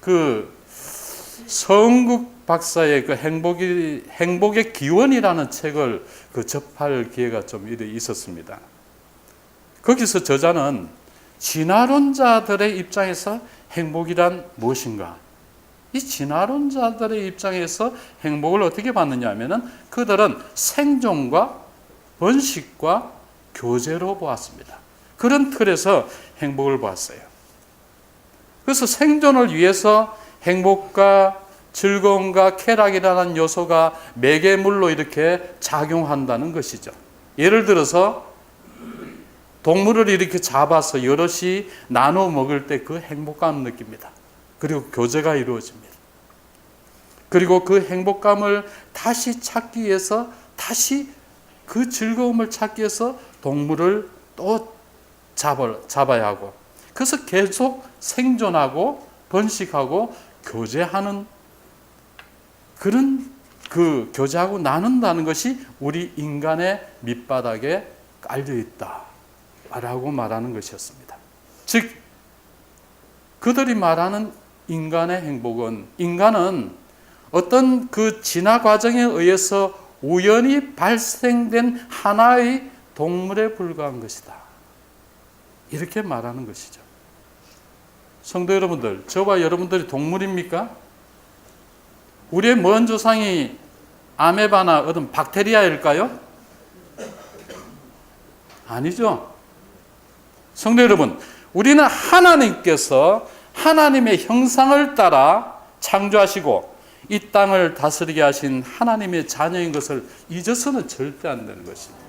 그 서은국 박사의 그 행복의 기원이라는 책을 접할 기회가 좀 있었습니다. 거기서 저자는 진화론자들의 입장에서 행복이란 무엇인가? 이 진화론자들의 입장에서 행복을 어떻게 봤느냐 하면은 그들은 생존과 번식과 교제로 보았습니다. 그런 틀에서 행복을 보았어요. 그래서 생존을 위해서 행복과 즐거움과 쾌락이라는 요소가 매개물로 이렇게 작용한다는 것이죠. 예를 들어서 동물을 이렇게 잡아서 여럿이 나눠 먹을 때 그 행복감을 느낍니다. 그리고 교제가 이루어집니다. 그리고 그 행복감을 다시 찾기 위해서, 다시 그 즐거움을 찾기 위해서 동물을 또 잡아야 하고, 그래서 계속 생존하고 번식하고 교제하는 그런 그 교제하고 나눈다는 것이 우리 인간의 밑바닥에 깔려 있다라고 말하는 것이었습니다. 즉 그들이 말하는 인간의 행복은, 인간은 어떤 그 진화 과정에 의해서 우연히 발생된 하나의 동물에 불과한 것이다, 이렇게 말하는 것이죠. 성도 여러분들, 저와 여러분들이 동물입니까? 우리의 먼 조상이 아메바나 어떤 박테리아일까요? 아니죠. 성도 여러분, 우리는 하나님께서 하나님의 형상을 따라 창조하시고 이 땅을 다스리게 하신 하나님의 자녀인 것을 잊어서는 절대 안 되는 것입니다.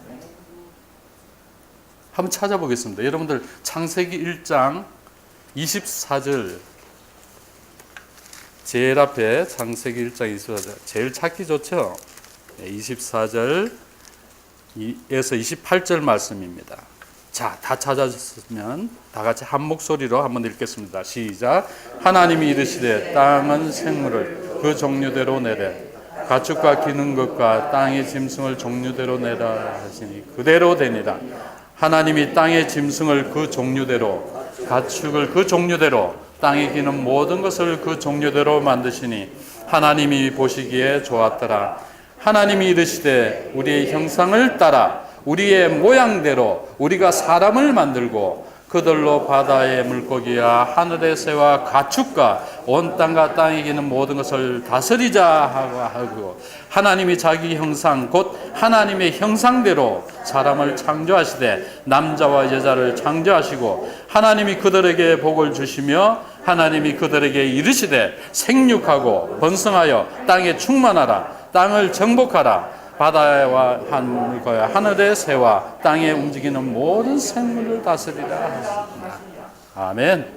한번 찾아보겠습니다. 여러분들 창세기 1장 24절, 제일 앞에 창세기 1장 24절, 제일 찾기 좋죠? 24절에서 28절 말씀입니다. 자, 다 찾아졌으면 다 같이 한 목소리로 한번 읽겠습니다. 시작. 하나님이 이르시되 땅은 생물을 그 종류대로 내되 가축과 기는 것과 땅의 짐승을 종류대로 내라 하시니 그대로 되니라. 하나님이 땅의 짐승을 그 종류대로, 가축을 그 종류대로, 땅에 기는 모든 것을 그 종류대로 만드시니 하나님이 보시기에 좋았더라. 하나님이 이르시되 우리의 형상을 따라 우리의 모양대로 우리가 사람을 만들고 그들로 바다의 물고기와 하늘의 새와 가축과 온 땅과 땅에 기는 모든 것을 다스리자 하고, 하나님이 자기 형상 곧 하나님의 형상대로 사람을 창조하시되 남자와 여자를 창조하시고 하나님이 그들에게 복을 주시며 하나님이 그들에게 이르시되 생육하고 번성하여 땅에 충만하라. 땅을 정복하라. 바다와 하늘의 새와 땅에 움직이는 모든 생물을 다스리라 하셨습니다. 아멘.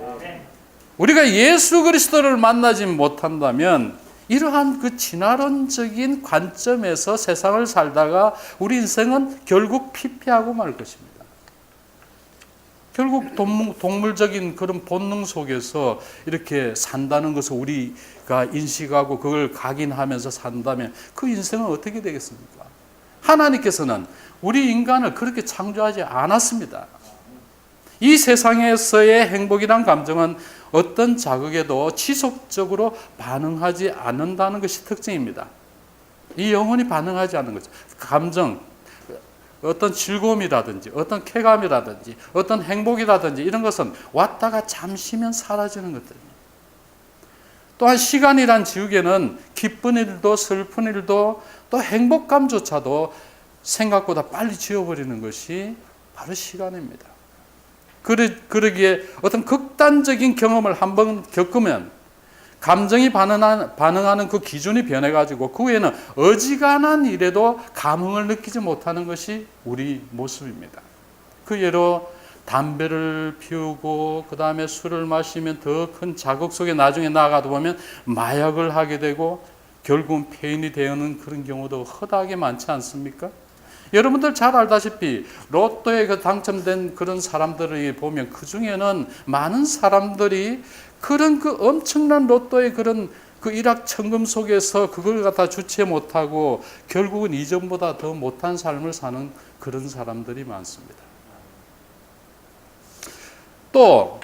우리가 예수 그리스도를 만나지 못한다면 이러한 그 진화론적인 관점에서 세상을 살다가 우리 인생은 결국 피폐하고 말 것입니다. 결국 동물적인 그런 본능 속에서 이렇게 산다는 것을 우리가 인식하고 그걸 각인하면서 산다면 그 인생은 어떻게 되겠습니까? 하나님께서는 우리 인간을 그렇게 창조하지 않았습니다. 이 세상에서의 행복이란 감정은 어떤 자극에도 지속적으로 반응하지 않는다는 것이 특징입니다. 이 영혼이 반응하지 않는 거죠. 감정, 어떤 즐거움이라든지 어떤 쾌감이라든지 어떤 행복이라든지 이런 것은 왔다가 잠시면 사라지는 것들입니다. 또한 시간이란 지우개는 기쁜 일도 슬픈 일도 또 행복감조차도 생각보다 빨리 지워버리는 것이 바로 시간입니다. 그러기에 어떤 극단적인 경험을 한번 겪으면 감정이 반응하는 그 기준이 변해가지고 그 후에는 어지간한 일에도 감흥을 느끼지 못하는 것이 우리 모습입니다. 그 예로 담배를 피우고 그 다음에 술을 마시면 더 큰 자극 속에 나중에 나아가다 보면 마약을 하게 되고 결국은 폐인이 되는 그런 경우도 허다하게 많지 않습니까? 여러분들 잘 알다시피 로또에 당첨된 그런 사람들을 보면 그 중에는 많은 사람들이 그런 그 엄청난 로또의 그런 그 일확천금 속에서 그걸 갖다 주체 못하고 결국은 이전보다 더 못한 삶을 사는 그런 사람들이 많습니다. 또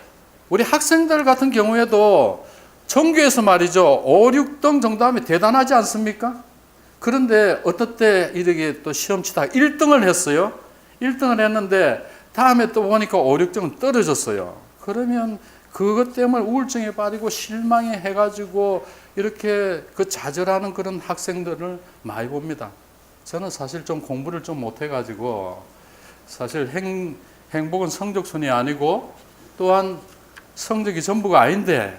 우리 학생들 같은 경우에도 전교에서 말이죠. 5, 6등 정도 하면 대단하지 않습니까? 그런데 어떨 때 이렇게 또 시험 치다가 1등을 했어요. 1등을 했는데 다음에 또 보니까 5, 6등은 떨어졌어요. 그러면 그것 때문에 우울증에 빠지고 실망해 해가지고 이렇게 그 좌절하는 그런 학생들을 많이 봅니다. 저는 사실 좀 공부를 좀 못해가지고 사실 행복은 성적순이 아니고 또한 성적이 전부가 아닌데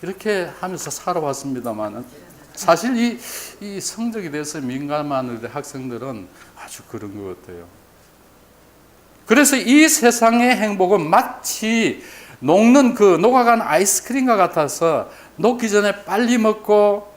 이렇게 하면서 살아왔습니다만 사실 이 성적에 대해서 민감한 학생들은 아주 그런 것 같아요. 그래서 이 세상의 행복은 마치 녹아간 아이스크림과 같아서 녹기 전에 빨리 먹고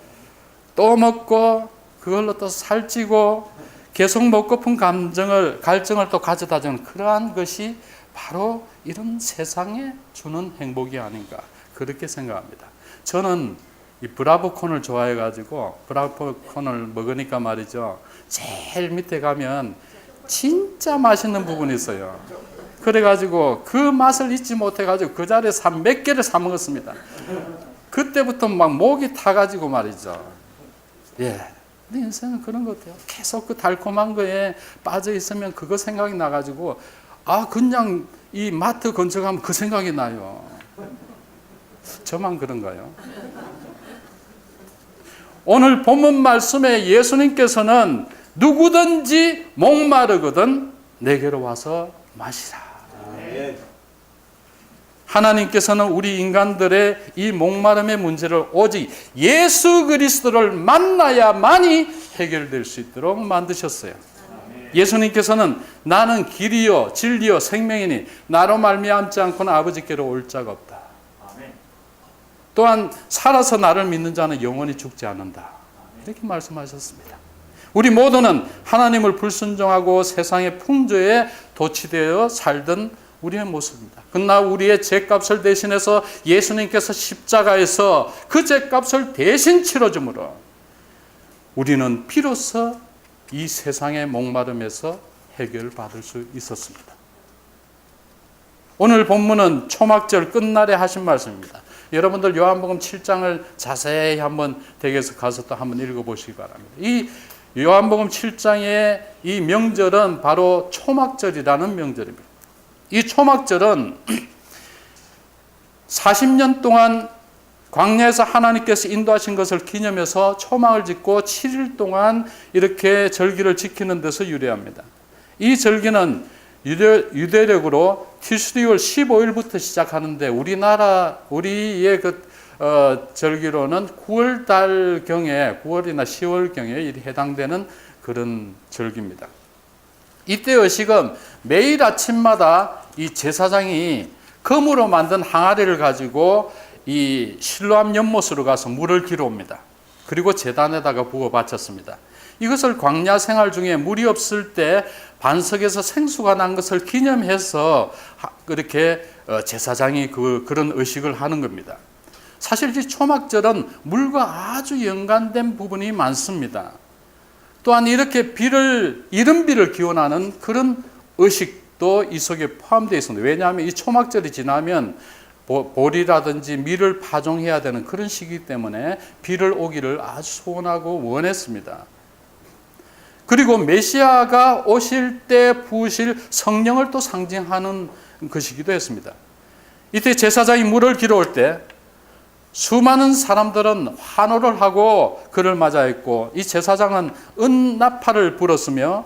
또 먹고 그걸로 또 살찌고 계속 먹고픈 갈증을 또 가져다 주는 그러한 것이 바로 이런 세상에 주는 행복이 아닌가 그렇게 생각합니다. 저는 이 브라보콘을 좋아해가지고 브라보콘을 먹으니까 말이죠. 제일 밑에 가면 진짜 맛있는 부분이 있어요. 그래가지고 그 맛을 잊지 못해가지고 그 자리에서 몇 개를 사 먹었습니다. 그때부터 막 목이 타가지고 말이죠. 예. 근데 인생은 그런 것 같아요. 계속 그 달콤한 거에 빠져 있으면 그거 생각이 나가지고 그냥 이 마트 근처 가면 그 생각이 나요. 저만 그런가요? 오늘 본문 말씀에 예수님께서는 누구든지 목마르거든 내게로 와서 마시라. 하나님께서는 우리 인간들의 이 목마름의 문제를 오직 예수 그리스도를 만나야만이 해결될 수 있도록 만드셨어요. 예수님께서는 나는 길이요 진리요 생명이니 나로 말미암지 않고는 아버지께로 올 자가 없다. 또한 살아서 나를 믿는 자는 영원히 죽지 않는다. 이렇게 말씀하셨습니다. 우리 모두는 하나님을 불순종하고 세상의 풍조에 도취되어 살던 우리의 모습입니다. 그러나 우리의 죄값을 대신해서 예수님께서 십자가에서 그 죄값을 대신 치러줌으로 우리는 비로소 이 세상의 목마름에서 해결받을 수 있었습니다. 오늘 본문은 초막절 끝날에 하신 말씀입니다. 여러분들 요한복음 7장을 자세히 한번 댁에서 가서 또 한번 읽어보시기 바랍니다. 이 요한복음 7장의 이 명절은 바로 초막절이라는 명절입니다. 이 초막절은 40년 동안 광야에서 하나님께서 인도하신 것을 기념해서 초막을 짓고 7일 동안 이렇게 절기를 지키는 데서 유래합니다. 이 절기는 유대력으로 티슈리월 15일부터 시작하는데 우리의 절기로는 9월 달경에 9월이나 10월경에 해당되는 그런 절기입니다. 이때 의식은 매일 아침마다 이 제사장이 금으로 만든 항아리를 가지고 이 실로암 연못으로 가서 물을 길어옵니다. 그리고 제단에다가 부어 바쳤습니다. 이것을 광야 생활 중에 물이 없을 때 반석에서 생수가 난 것을 기념해서 그렇게 제사장이 그런 의식을 하는 겁니다. 사실 이 초막절은 물과 아주 연관된 부분이 많습니다. 또한 이렇게 이른 비를 기원하는 그런 의식도 이 속에 포함되어 있습니다. 왜냐하면 이 초막절이 지나면 보리라든지 밀을 파종해야 되는 그런 시기 때문에 비를 오기를 아주 소원하고 원했습니다. 그리고 메시아가 오실 때 부으실 성령을 또 상징하는 것이기도 했습니다. 이때 제사장이 물을 길어올 때 수많은 사람들은 환호를 하고 그를 맞아했고 이 제사장은 은나팔을 불었으며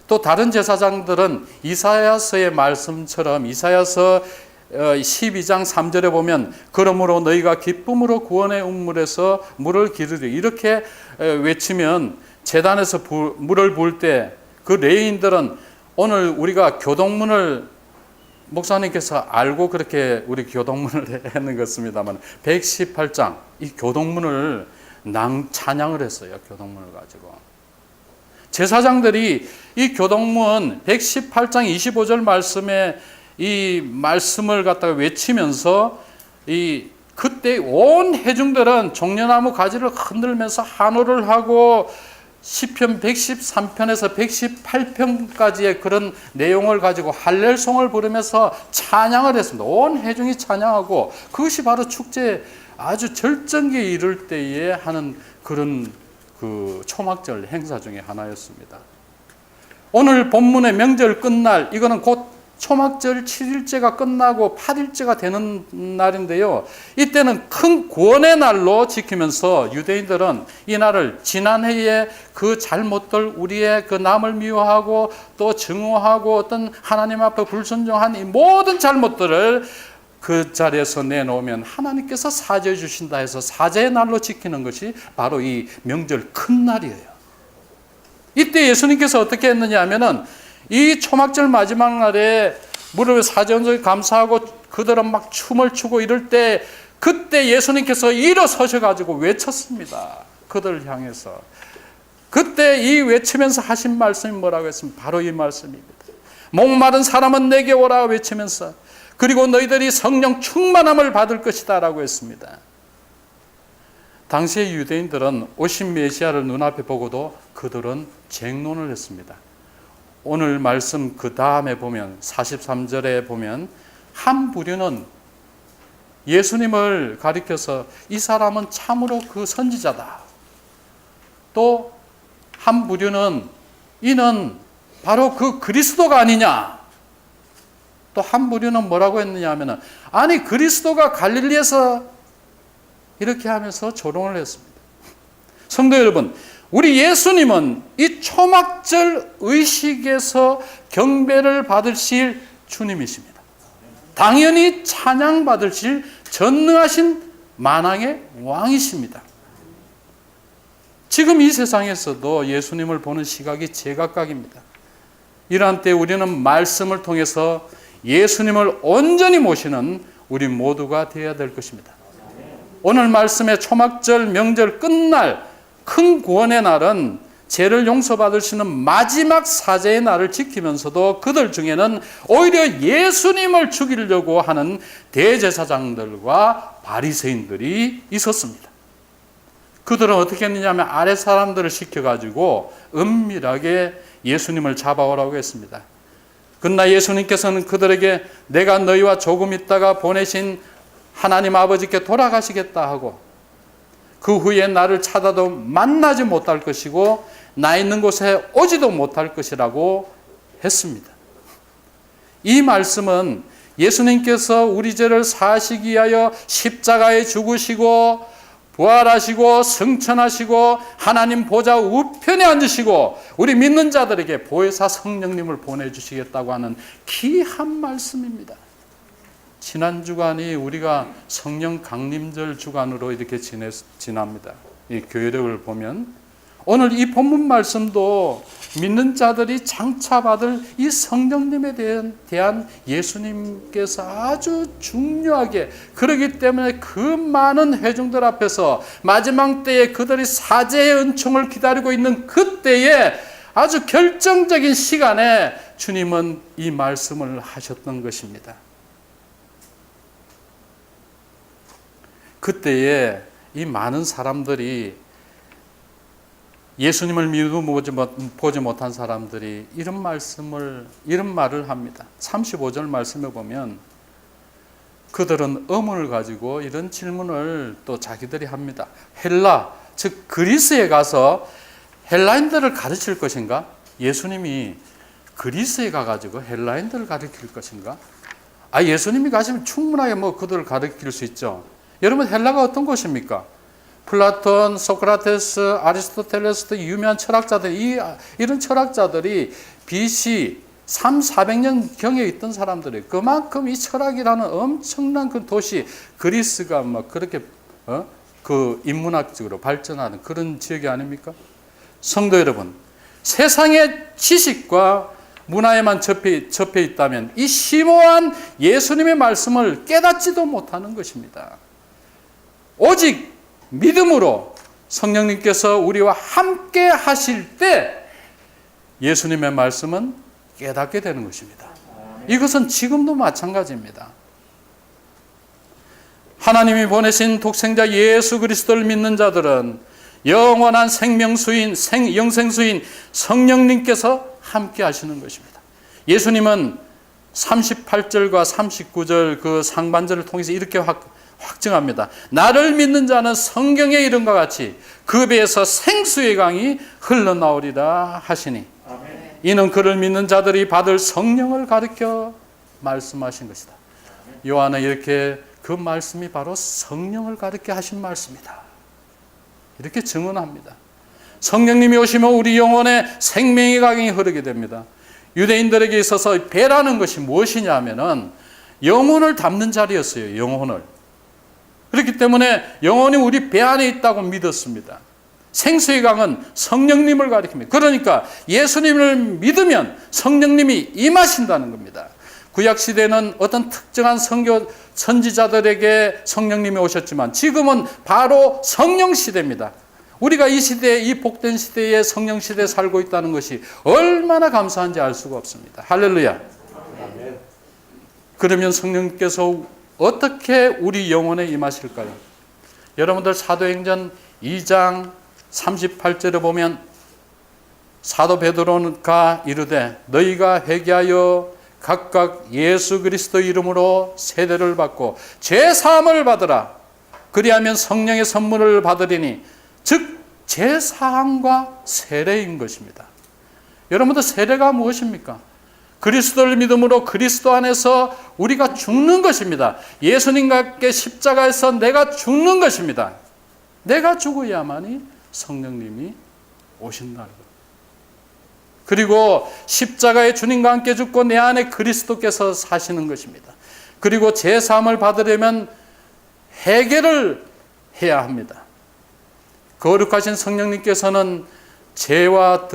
또 다른 제사장들은 이사야서의 말씀처럼 이사야서 12장 3절에 보면 그러므로 너희가 기쁨으로 구원의 운물에서 물을 기르리 이렇게 외치면 제단에서 물을 부을 때 그 레위인들은 오늘 우리가 교동문을 목사님께서 알고 그렇게 우리 교동문을 했는 것입니다만 118장 이 교동문을 찬양을 했어요. 교동문을 가지고 제사장들이 이 교동문 118장 25절 말씀에 이 말씀을 갖다가 외치면서 그때 온 회중들은 종려나무 가지를 흔들면서 환호를 하고 시편 113편에서 118편까지의 그런 내용을 가지고 할렐송을 부르면서 찬양을 했습니다. 온 회중이 찬양하고 그것이 바로 축제 아주 절정기에 이를 때에 하는 그런 그 초막절 행사 중에 하나였습니다. 오늘 본문의 명절 끝날, 이거는 곧 초막절 7일째가 끝나고 8일째가 되는 날인데요. 이때는 큰 구원의 날로 지키면서 유대인들은 이 날을 지난해의 그 잘못들, 우리의 그 남을 미워하고 또 증오하고 어떤 하나님 앞에 불순종한 이 모든 잘못들을 그 자리에서 내놓으면 하나님께서 사죄해 주신다 해서 사죄의 날로 지키는 것이 바로 이 명절 큰 날이에요. 이때 예수님께서 어떻게 했느냐 하면은 이 초막절 마지막 날에 무릎에 사죄원석에 감사하고 그들은 막 춤을 추고 이럴 때 그때 예수님께서 일어서셔가지고 외쳤습니다. 그들을 향해서. 그때 이 외치면서 하신 말씀이 뭐라고 했습니까? 바로 이 말씀입니다. 목마른 사람은 내게 오라 외치면서 그리고 너희들이 성령 충만함을 받을 것이다 라고 했습니다. 당시의 유대인들은 오신 메시아를 눈앞에 보고도 그들은 쟁론을 했습니다. 오늘 말씀 그 다음에 보면 43절에 보면 한 부류는 예수님을 가리켜서 이 사람은 참으로 그 선지자다. 또 한 부류는 이는 바로 그 그리스도가 아니냐. 또 한 부류는 뭐라고 했느냐 하면 아니 그리스도가 갈릴리에서 이렇게 하면서 조롱을 했습니다. 성도 여러분, 우리 예수님은 이 초막절 의식에서 경배를 받으실 주님이십니다. 당연히 찬양 받으실 전능하신 만왕의 왕이십니다. 지금 이 세상에서도 예수님을 보는 시각이 제각각입니다. 이러한 때 우리는 말씀을 통해서 예수님을 온전히 모시는 우리 모두가 되어야 될 것입니다. 오늘 말씀의 초막절 명절 끝날 큰 구원의 날은 죄를 용서받으시는 마지막 사죄의 날을 지키면서도 그들 중에는 오히려 예수님을 죽이려고 하는 대제사장들과 바리새인들이 있었습니다. 그들은 어떻게 했느냐 하면 아래 사람들을 시켜가지고 은밀하게 예수님을 잡아오라고 했습니다. 그러나 예수님께서는 그들에게 내가 너희와 조금 있다가 보내신 하나님 아버지께 돌아가시겠다 하고 그 후에 나를 찾아도 만나지 못할 것이고 나 있는 곳에 오지도 못할 것이라고 했습니다. 이 말씀은 예수님께서 우리 죄를 사하시기 위하여 십자가에 죽으시고 부활하시고 승천하시고 하나님 보좌 우편에 앉으시고 우리 믿는 자들에게 보혜사 성령님을 보내주시겠다고 하는 귀한 말씀입니다. 지난 주간이 우리가 성령 강림절 주간으로 이렇게 지납니다. 이 교회력을 보면 오늘 이 본문 말씀도 믿는 자들이 장차 받을 이 성령님에 대한 예수님께서 아주 중요하게 그러기 때문에 그 많은 회중들 앞에서 마지막 때에 그들이 사죄의 은총을 기다리고 있는 그때에 아주 결정적인 시간에 주님은 이 말씀을 하셨던 것입니다. 그때에 이 많은 사람들이 예수님을 믿어 보지 못한 사람들이 이런 말을 합니다. 35절 말씀에 보면 그들은 의문을 가지고 이런 질문을 또 자기들이 합니다. 헬라, 즉 그리스에 가서 헬라인들을 가르칠 것인가? 예수님이 그리스에 가가지고 헬라인들을 가르칠 것인가? 예수님이 가시면 충분하게 그들을 가르칠 수 있죠. 여러분 헬라가 어떤 곳입니까? 플라톤, 소크라테스, 아리스토텔레스 유명한 철학자들 이런 철학자들이 BC 300~400년경에 있던 사람들이 그만큼 이 철학이라는 엄청난 그 도시 그리스가 그렇게 그 인문학적으로 발전하는 그런 지역이 아닙니까? 성도 여러분, 세상의 지식과 문화에만 접해 있다면 이 심오한 예수님의 말씀을 깨닫지도 못하는 것입니다. 오직 믿음으로 성령님께서 우리와 함께 하실 때 예수님의 말씀은 깨닫게 되는 것입니다. 이것은 지금도 마찬가지입니다. 하나님이 보내신 독생자 예수 그리스도를 믿는 자들은 영원한 생명수인, 영생수인 성령님께서 함께 하시는 것입니다. 예수님은 38절과 39절 그 상반절을 통해서 이렇게 확증합니다. 나를 믿는 자는 성경의 이름과 같이 그 배에서 생수의 강이 흘러나오리라 하시니 이는 그를 믿는 자들이 받을 성령을 가리켜 말씀하신 것이다. 요한은 이렇게 그 말씀이 바로 성령을 가리켜 하신 말씀이다, 이렇게 증언합니다. 성령님이 오시면 우리 영혼에 생명의 강이 흐르게 됩니다. 유대인들에게 있어서 배라는 것이 무엇이냐 하면은 영혼을 담는 자리였어요. 영혼을. 그렇기 때문에 영혼이 우리 배 안에 있다고 믿었습니다. 생수의 강은 성령님을 가리킵니다. 그러니까 예수님을 믿으면 성령님이 임하신다는 겁니다. 구약시대는 어떤 특정한 선지자들에게 성령님이 오셨지만 지금은 바로 성령시대입니다. 우리가 이 시대에, 이 복된 시대에 성령시대에 살고 있다는 것이 얼마나 감사한지 알 수가 없습니다. 할렐루야. 그러면 성령께서 어떻게 우리 영혼에 임하실까요? 여러분들 사도행전 2장 38절에 보면 사도 베드로가 이르되 너희가 회개하여 각각 예수 그리스도 이름으로 세례를 받고 죄사함을 받으라. 그리하면 성령의 선물을 받으리니 즉 죄사함과 세례인 것입니다. 여러분들 세례가 무엇입니까? 그리스도를 믿음으로 그리스도 안에서 우리가 죽는 것입니다. 예수님과 함께 십자가에서 내가 죽는 것입니다. 내가 죽어야만이 성령님이 오신다는 것. 그리고 십자가에 주님과 함께 죽고 내 안에 그리스도께서 사시는 것입니다. 그리고 제사함을 받으려면 회개를 해야 합니다. 거룩하신 성령님께서는 죄와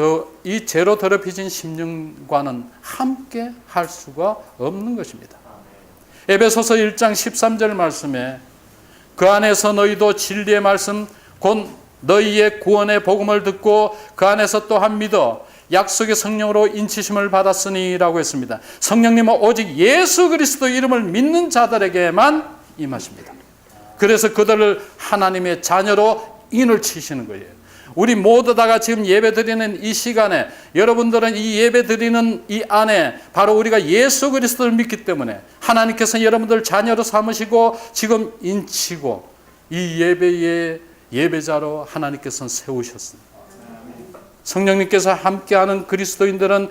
이 죄로 더럽혀진 심령과는 함께 할 수가 없는 것입니다. 에베소서 1장 13절 말씀에 그 안에서 너희도 진리의 말씀 곧 너희의 구원의 복음을 듣고 그 안에서 또한 믿어 약속의 성령으로 인치심을 받았으니 라고 했습니다. 성령님은 오직 예수 그리스도 이름을 믿는 자들에게만 임하십니다. 그래서 그들을 하나님의 자녀로 인을 치시는 거예요. 우리 모두 다가 지금 예배 드리는 이 시간에 여러분들은 이 예배 드리는 이 안에 바로 우리가 예수 그리스도를 믿기 때문에 하나님께서 여러분들 자녀로 삼으시고 지금 인치고 이 예배의 예배자로 하나님께서는 세우셨습니다. 성령님께서 함께하는 그리스도인들은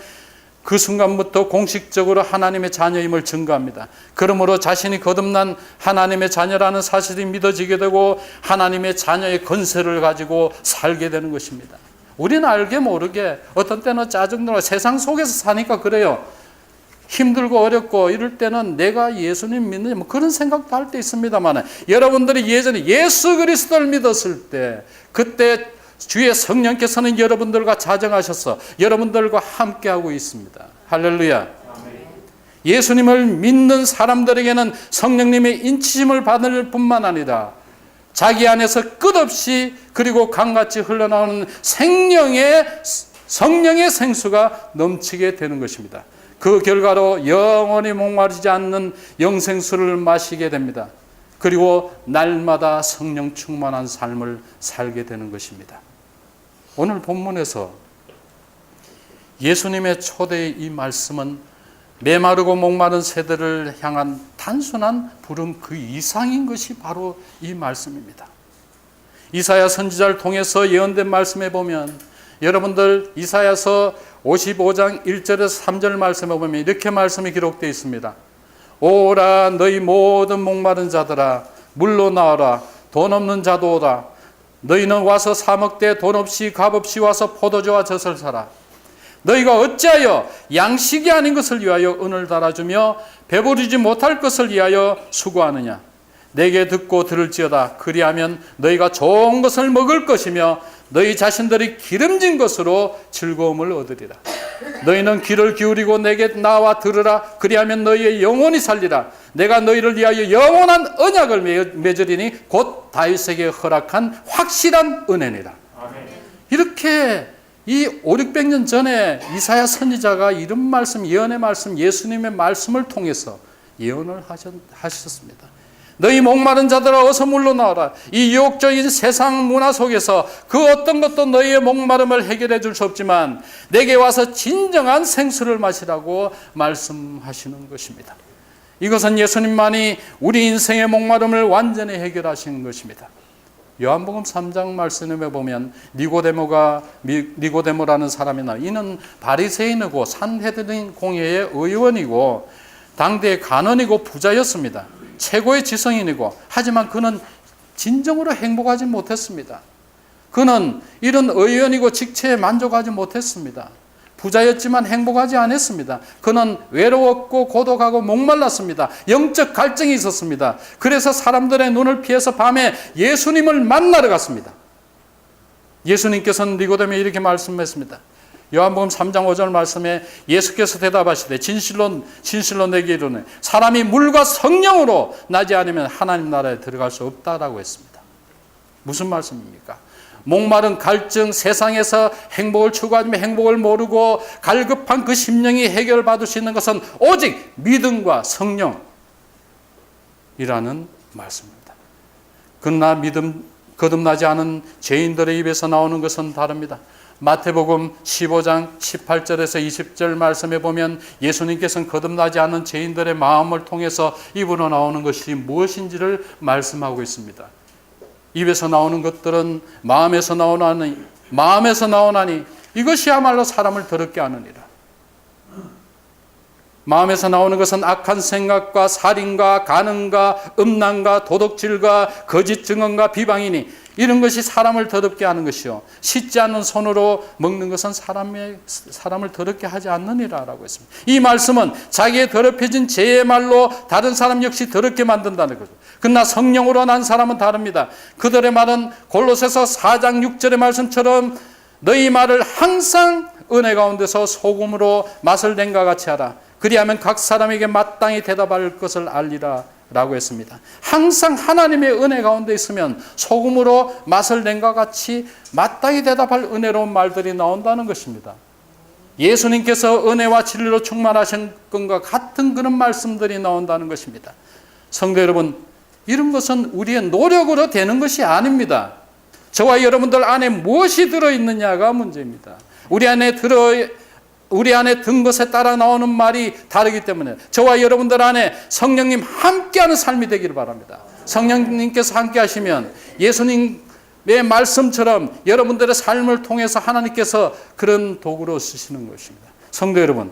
그 순간부터 공식적으로 하나님의 자녀임을 증거합니다. 그러므로 자신이 거듭난 하나님의 자녀라는 사실이 믿어지게 되고 하나님의 자녀의 권세를 가지고 살게 되는 것입니다. 우리는 알게 모르게 어떤 때는 짜증나고 세상 속에서 사니까 그래요. 힘들고 어렵고 이럴 때는 내가 예수님 믿느냐 뭐 그런 생각도 할 때 있습니다만 여러분들이 예전에 예수 그리스도를 믿었을 때 그때 주의 성령께서는 여러분들과 자정하셔서 여러분들과 함께하고 있습니다. 할렐루야. 예수님을 믿는 사람들에게는 성령님의 인치심을 받을 뿐만 아니라 자기 안에서 끝없이 그리고 강같이 흘러나오는 성령의 생수가 넘치게 되는 것입니다. 그 결과로 영원히 목마르지 않는 영생수를 마시게 됩니다. 그리고 날마다 성령 충만한 삶을 살게 되는 것입니다. 오늘 본문에서 예수님의 초대의 이 말씀은 메마르고 목마른 세대를 향한 단순한 부름 그 이상인 것이 바로 이 말씀입니다. 이사야 선지자를 통해서 예언된 말씀에 보면 여러분들 이사야서 55장 1절에서 3절 말씀에 보면 이렇게 말씀이 기록되어 있습니다. 오라 너희 모든 목마른 자들아 물로 나와라 돈 없는 자도 오라 너희는 와서 사 먹되 돈 없이 값 없이 와서 포도주와 젖을 사라. 너희가 어찌하여 양식이 아닌 것을 위하여 은을 달아주며 배부르지 못할 것을 위하여 수고하느냐. 내게 듣고 들을지어다. 그리하면 너희가 좋은 것을 먹을 것이며 너희 자신들이 기름진 것으로 즐거움을 얻으리라. 너희는 귀를 기울이고 내게 나와 들으라. 그리하면 너희의 영혼이 살리라. 내가 너희를 위하여 영원한 언약을 맺으리니 곧 다윗에게 허락한 확실한 은혜니라. 이렇게 이 500-600년 전에 이사야 선지자가 이런 말씀, 예언의 말씀, 예수님의 말씀을 통해서 예언을 하셨습니다. 너희 목마른 자들아 어서 물로 나와라. 이 유혹적인 세상 문화 속에서 그 어떤 것도 너희의 목마름을 해결해 줄 수 없지만 내게 와서 진정한 생수를 마시라고 말씀하시는 것입니다. 이것은 예수님만이 우리 인생의 목마름을 완전히 해결하시는 것입니다. 요한복음 3장 말씀에 보면 니고데모라는 사람이 나와. 이는 바리새인이고 산헤드린 공회의 의원이고 당대의 간원이고 부자였습니다. 최고의 지성인이고, 하지만 그는 진정으로 행복하지 못했습니다. 그는 이런 의원이고 직체에 만족하지 못했습니다. 부자였지만 행복하지 않았습니다. 그는 외로웠고 고독하고 목말랐습니다. 영적 갈증이 있었습니다. 그래서 사람들의 눈을 피해서 밤에 예수님을 만나러 갔습니다. 예수님께서는 니고데모에 이렇게 말씀했습니다. 요한복음 3장 5절 말씀에 예수께서 대답하시되 진실로 내게 이르노니 사람이 물과 성령으로 나지 않으면 하나님 나라에 들어갈 수 없다라고 했습니다. 무슨 말씀입니까? 목마른 갈증, 세상에서 행복을 추구하지만 행복을 모르고 갈급한 그 심령이 해결받을 수 있는 것은 오직 믿음과 성령이라는 말씀입니다. 그러나 거듭나지 않은 죄인들의 입에서 나오는 것은 다릅니다. 마태복음 15장 18절에서 20절 말씀에 보면 예수님께서는 거듭나지 않은 죄인들의 마음을 통해서 입으로 나오는 것이 무엇인지를 말씀하고 있습니다. 입에서 나오는 것들은 마음에서 나오나니 이것이야말로 사람을 더럽게 하느니라. 마음에서 나오는 것은 악한 생각과 살인과 간음과 음란과 도둑질과 거짓 증언과 비방이니 이런 것이 사람을 더럽게 하는 것이요 씻지 않는 손으로 먹는 것은 사람을 더럽게 하지 않느니라라고 했습니다. 이 말씀은 자기의 더럽혀진 죄의 말로 다른 사람 역시 더럽게 만든다는 거죠. 그러나 성령으로 난 사람은 다릅니다. 그들의 말은 골로새서 4장 6절의 말씀처럼 너희 말을 항상 은혜 가운데서 소금으로 맛을 낸과 같이 하라. 그리하면 각 사람에게 마땅히 대답할 것을 알리라 라고 했습니다. 항상 하나님의 은혜 가운데 있으면 소금으로 맛을 낸과 같이 마땅히 대답할 은혜로운 말들이 나온다는 것입니다. 예수님께서 은혜와 진리로 충만하신 것과 같은 그런 말씀들이 나온다는 것입니다. 성도 여러분, 이런 것은 우리의 노력으로 되는 것이 아닙니다. 저와 여러분들 안에 무엇이 들어있느냐가 문제입니다. 우리 안에 든 것에 따라 나오는 말이 다르기 때문에 저와 여러분들 안에 성령님 함께하는 삶이 되기를 바랍니다. 성령님께서 함께 하시면 예수님의 말씀처럼 여러분들의 삶을 통해서 하나님께서 그런 도구로 쓰시는 것입니다. 성도 여러분,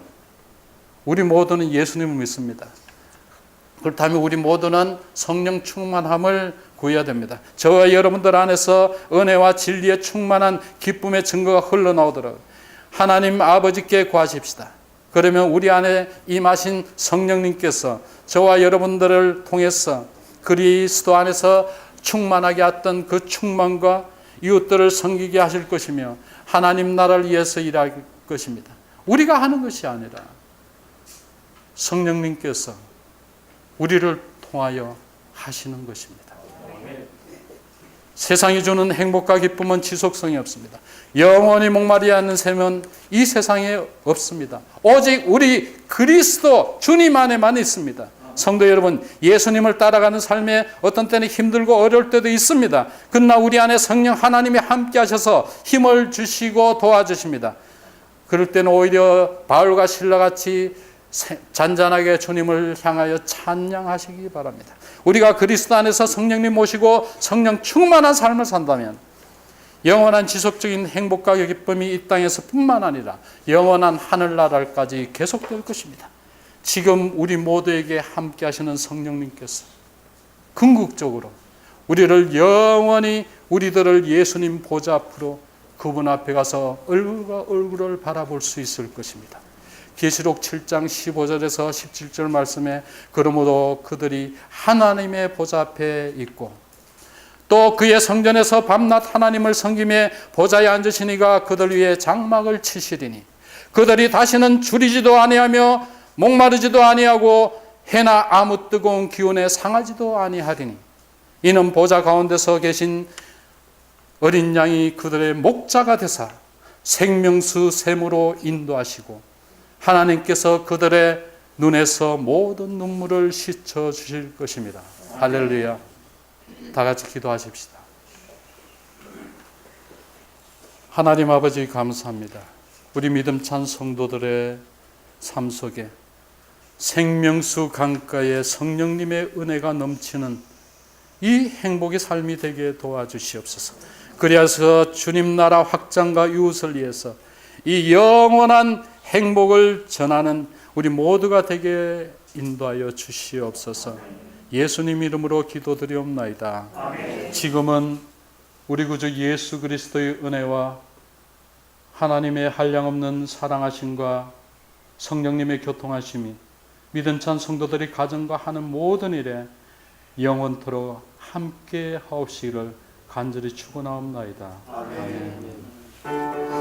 우리 모두는 예수님을 믿습니다. 그렇다면 우리 모두는 성령 충만함을 구해야 됩니다. 저와 여러분들 안에서 은혜와 진리의 충만한 기쁨의 증거가 흘러나오도록 하나님 아버지께 구하십시다. 그러면 우리 안에 임하신 성령님께서 저와 여러분들을 통해서 그리스도 안에서 충만하게 했던 그 충만과 이웃들을 섬기게 하실 것이며 하나님 나라를 위해서 일할 것입니다. 우리가 하는 것이 아니라 성령님께서 우리를 통하여 하시는 것입니다. 세상이 주는 행복과 기쁨은 지속성이 없습니다. 영원히 목마르지 않는 셈은 이 세상에 없습니다. 오직 우리 그리스도 주님 안에만 있습니다. 성도 여러분, 예수님을 따라가는 삶에 어떤 때는 힘들고 어려울 때도 있습니다. 그러나 우리 안에 성령 하나님이 함께 하셔서 힘을 주시고 도와주십니다. 그럴 때는 오히려 바울과 신라같이 잔잔하게 주님을 향하여 찬양하시기 바랍니다. 우리가 그리스도 안에서 성령님 모시고 성령 충만한 삶을 산다면 영원한 지속적인 행복과 기쁨이 이 땅에서 뿐만 아니라 영원한 하늘나라까지 계속될 것입니다. 지금 우리 모두에게 함께 하시는 성령님께서 궁극적으로 우리를 영원히 우리들을 예수님 보좌 앞으로 그분 앞에 가서 얼굴과 얼굴을 바라볼 수 있을 것입니다. 계시록 7장 15절에서 17절 말씀에 그러므로 그들이 하나님의 보좌 앞에 있고 또 그의 성전에서 밤낮 하나님을 섬기며 보좌에 앉으시니가 그들 위에 장막을 치시리니 그들이 다시는 줄이지도 아니하며 목마르지도 아니하고 해나 아무 뜨거운 기운에 상하지도 아니하리니 이는 보좌 가운데서 계신 어린 양이 그들의 목자가 되사 생명수 샘으로 인도하시고 하나님께서 그들의 눈에서 모든 눈물을 씻어 주실 것입니다. 할렐루야. 다 같이 기도하십시다. 하나님 아버지 감사합니다. 우리 믿음 찬 성도들의 삶 속에 생명수 강가에 성령님의 은혜가 넘치는 이 행복의 삶이 되게 도와주시옵소서. 그리하서 주님 나라 확장과 이웃을 위해서 이 영원한 행복을 전하는 우리 모두가 되게 인도하여 주시옵소서. 예수님 이름으로 기도드리옵나이다. 아멘. 지금은 우리 구주 예수 그리스도의 은혜와 하나님의 한량없는 사랑하심과 성령님의 교통하심이 믿음 찬 성도들이 가정과 하는 모든 일에 영원토록 함께 하옵시기를 간절히 축원하옵나이다. 아멘. 아멘.